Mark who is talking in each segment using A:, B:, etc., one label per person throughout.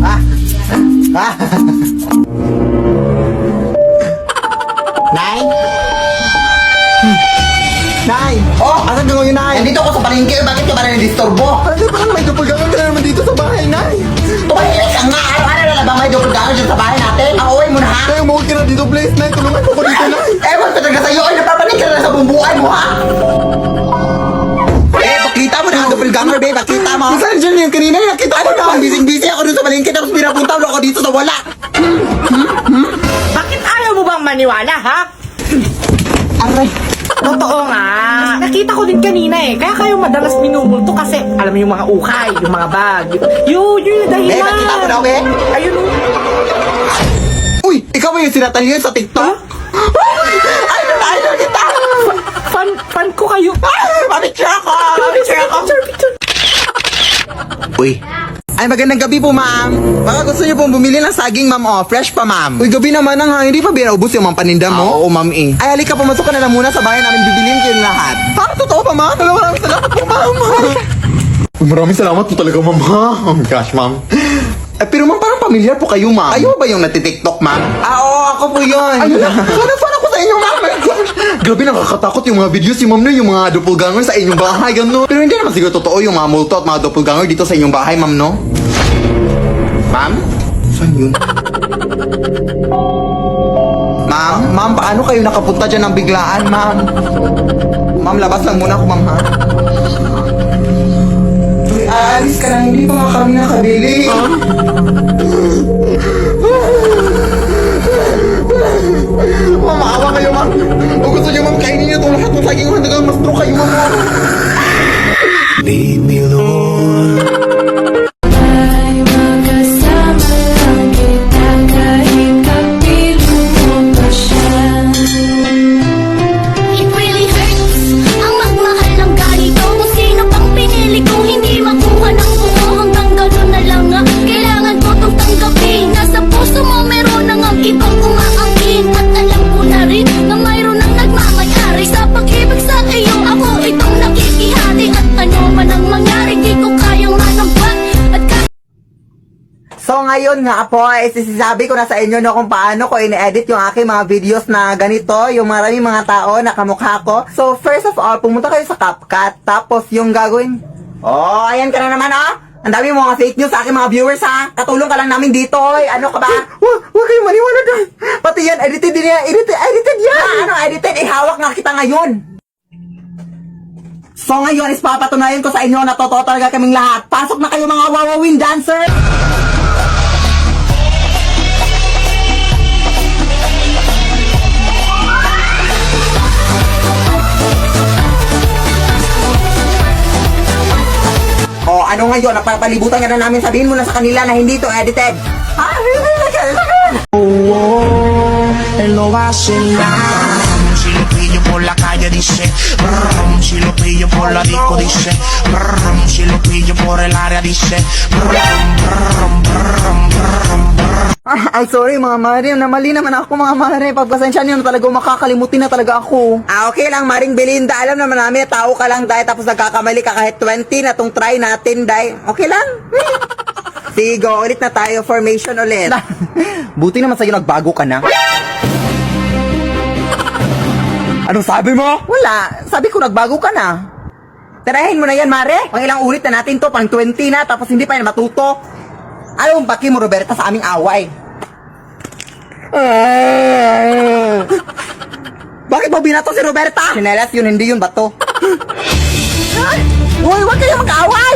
A: Nay? Nay! Oh! Asan ka ngayon, Nay?
B: Nandito ako sa palengke, bakit ka ba na-disturbo?
A: Ano ba? May doppelganger ka na naman dito sa bahay, Nay!
B: Tumahimik ka nga! Araw-araw na ba may doppelganger dyan sa bahay natin? Ang uwi mo na ha?
A: Nay, umuwi ka na dito, please, Nay! Tulungan mo ko dito, Nay!
B: Ewan ko talaga sa'yo, ay napapanig ka na sa bumbuan mo ha?
A: Pakita mo na ang doppelganger, babe! Pakita mo! Saan dyan yung kanina? Nakita ko na! Bising-busy ako dito sa palengke tapos pinapunta mo ako dito sa wala!
C: Bakit ayaw mo bang maniwala, ha?
A: Aray!
C: Totoo nga. Nakita ko din kanina eh. Kaya kayo madalas minumulto kasi alam mo yung mga ukay, yung mga bag. Yung dahilan.
A: Nakita mo na, be?
C: Ayun o.
A: Uy! Ikaw ba yung sinatalihan sa TikTok? Idol kita!
C: Fan ko kayo.
A: Pamicture ako!
C: Picture.
A: Uy! Ay, magandang gabi po, ma'am. Baka gusto niyo pong bumili ng saging, ma'am, oh. Fresh pa, ma'am. Uy, gabi naman ang ha. Hindi pa binaubos yung mga paninda mo? Oo, ma'am, eh. Ay, halika, pumasok ka na lang muna sa bahay namin. Bibiliin ko yung lahat. Parang totoo pa, ma'am. Maraming salamat po, ma'am. Maraming salamat po talaga, ma'am, ha? Oh my gosh, ma'am. Eh, pero ma'am, parang pamilyar po kayo, ma'am. Kayo ba yung natitiktok, ma'am? Oo, ako po yun. Ayun na. Fan ako sa inyo, ma'am. My gosh. Grabe, nakakatakot yung mga videos yung ma'am na yung mga doppelganger sa inyong bahay, gano'n. Pero hindi naman siguro totoo yung mga multo at mga doppelganger dito sa inyong bahay, ma'am, no? Ma'am? Saan yun? Ma'am, paano kayo nakapunta dyan ng biglaan, ma'am? Ma'am, labas lang muna ako, ma'am, ha? Aalis ka na, hindi pa nga kami nakabili. Ma'am, maawa kayo, ma'am. Kung gusto niyo, ma'am, kainin niyo itong lahat ng saging hanggang mas pro kayo, ma'am.
D: Leave me alone.
E: It really hurts ang magmahal ng ganito. Kung sino pang pinili kong hindi makuha ng buo. Hanggang gano'n na lang nga, kailangan ko tong tanggapin. Nasa puso mo meron nang ang ibang umaangkin. At alam ko na rin na mayroon nang nagmamayari sa pag-ibig sa iyo. Ako itong nakikihati. At ano man ang mangyari, di ko kayang manampat. At
A: So ngayon nga po, sinasabi ko na sa inyo no kung paano ko ine-edit yung aking mga videos na ganito, yung maraming mga tao na kamukha ko. So first of all, pumunta kayo sa CapCut, tapos yung gagawin, oh, ayan ka na naman oh. Ang dami mo mga fake news sa aking mga viewers ha. Katulong ka lang namin dito oy. Ano ka ba? Huwag kayong maniwala dyan. Pati yan, edited din yan. Edited yan. Ano edited? Ihawak nga kita ngayon. So ngayon is papatunayan ko sa inyo na totoo talaga kaming lahat. Pasok na kayo mga wawawin dancer. O ano ngayon, napapalibutan ka na namin, sabihin mo na sa kanila na hindi to edited.
D: Él lo va a hacer nada. Si lo pillo por la calle dice, brum, si lo pillo por la disco dice, brum, si lo pillo por el área dice, brum, brum, brum, brum, brum.
A: Ay, sorry mga mare, namali naman ako mga mare. Pagpasensya niyo na talaga, makakalimutin na talaga ako. Okay lang, Maring Belinda, alam naman namin, tao ka lang dahil tapos nagkakamali ka kahit 20 na tong try natin dahil. Okay lang? Sige, go, ulit na tayo, formation ulit. Buti naman sa'yo nagbago ka na. Anong sabi mo? Wala, sabi ko nagbago ka na. Tirahin mo na yan, Mare. Pang ilang ulit na natin to, pang 20 na, tapos hindi pa yan matuto. Ano ang baki mo, Roberta, sa aming away? Bakit mo binato si Roberta? Sinelas yun, hindi yun bato. Uy, huwag kayong mag-away!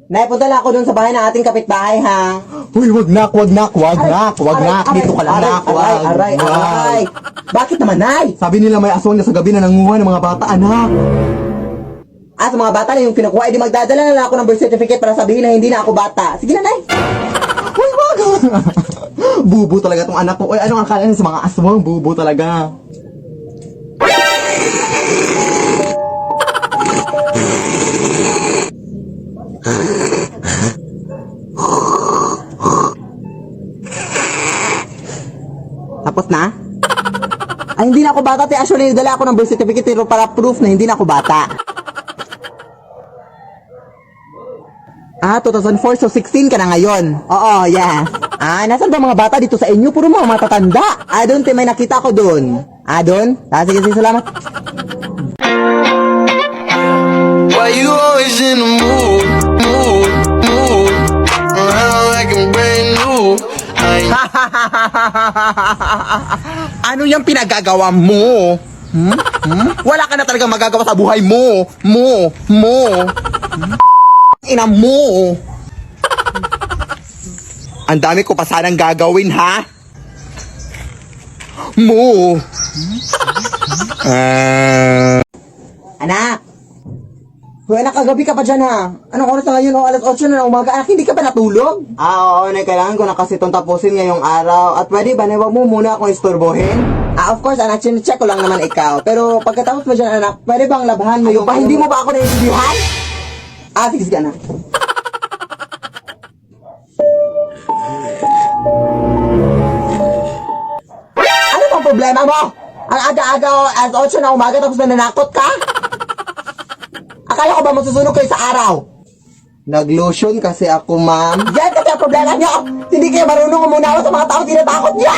A: Naipunta lang ako dun sa bahay ng ating kapitbahay, ha? Uy, wag nak. Dito ka lang, nak. Aray. Bakit naman, Nay? Sabi nila may aswang na sa gabi na nanguha ng mga bata, anak. At sa mga bata na yung kinukuha, edi magdadala na lang ako ng birth certificate para sabihin na hindi na ako bata. Sige na, Nay. Uy, wag. Bubo talaga tong anak ko. Uy, anong akala niya sa mga aswang? Bubo talaga. Tapos na? Ay, hindi na ako bata. Actually, dala ako ng birth certificate pero para proof na hindi na ako bata. Ah, 2004, so 16 ka na ngayon. Oo, yeah. Ah, nasan ba mga bata dito sa inyo? Puro mga matatanda. Ah, doon, may nakita ko doon. Ah, doon? Ah, sige, salamat.
F: Why you always in the mood? Around like I'm brand new. I ain't
A: Ano yung pinagagawa mo? Wala ka na talaga magagawa sa buhay mo. Ina mo. Ang dami ko pa sanang gagawin, ha? Anak! Hoy, anak, kagabi ka pa dyan, ha? Anong oras na ngayon? O, alas 8 na ng umaga. Anak, hindi ka ba natulog? Oo, kailangan ko na kasi itong tapusin ngayong araw. At pwede ba, wag mo muna akong istorbohin? Of course, anak, check ko lang naman ikaw. Pero pagkatapos mo dyan, anak, pwede bang labhan mo yung... Ba, hindi mo ba ako naiintindihan? Sige, anak. Ano bang problema mo? Ang aga-aga, alas 8 na umaga, tapos nananakot ka? Akala ko ba masusunog kayo sa araw? Nag-lotion kasi ako, ma'am. Yan kasi ang problema nyo! Hindi kayo marunong umunawa sa mga tao tinatakot nyo!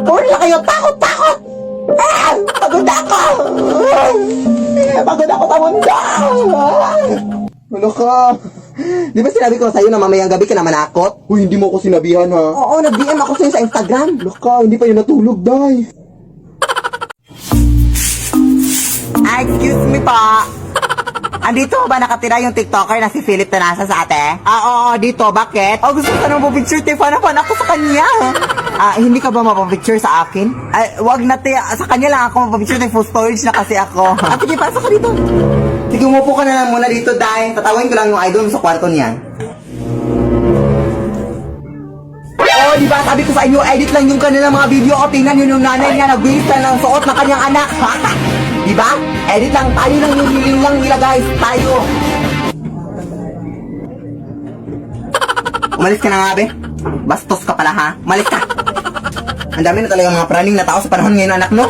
A: Puro na kayo takot! Pagod ako! Pagod ako sa mundo! Ano ka? Di ba sinabi ko sa'yo na mamayang gabi ka na manakot? Uy, hindi mo ako sinabihan, ha? Oo, nag-DM ako sa'yo sa Instagram. Laka, hindi pa yun natulog, day. Excuse me pa. Andito ba nakatira yung TikToker na si Philip Tanasa sa ate? Oo, dito. Bakit? Gusto ko na mapapicture. Fan ako sa kanya. Hindi ka ba mapapicture sa akin? Wag na te. Sa kanya lang ako mapapicture. Full storage na kasi ako. Sige, pasok ka dito. Sige, umupo ka na lang muna dito, dahil tatawin ko lang yung idol sa kwarto niyan. Di ba? Sabi ko sa inyo, edit lang yung kanilang mga video ko. Tingnan yun yung nanay niya, nag-waste na ng suot ng kanyang anak. Di ba? Edit lang, tayo lang yung hiling lang nila, guys. Tayo. Umalis ka na nga, be. Bastos ka pala, ha? Umalis ka. Ang dami na talaga mga praning na tao sa panahon ngayon, anak, no?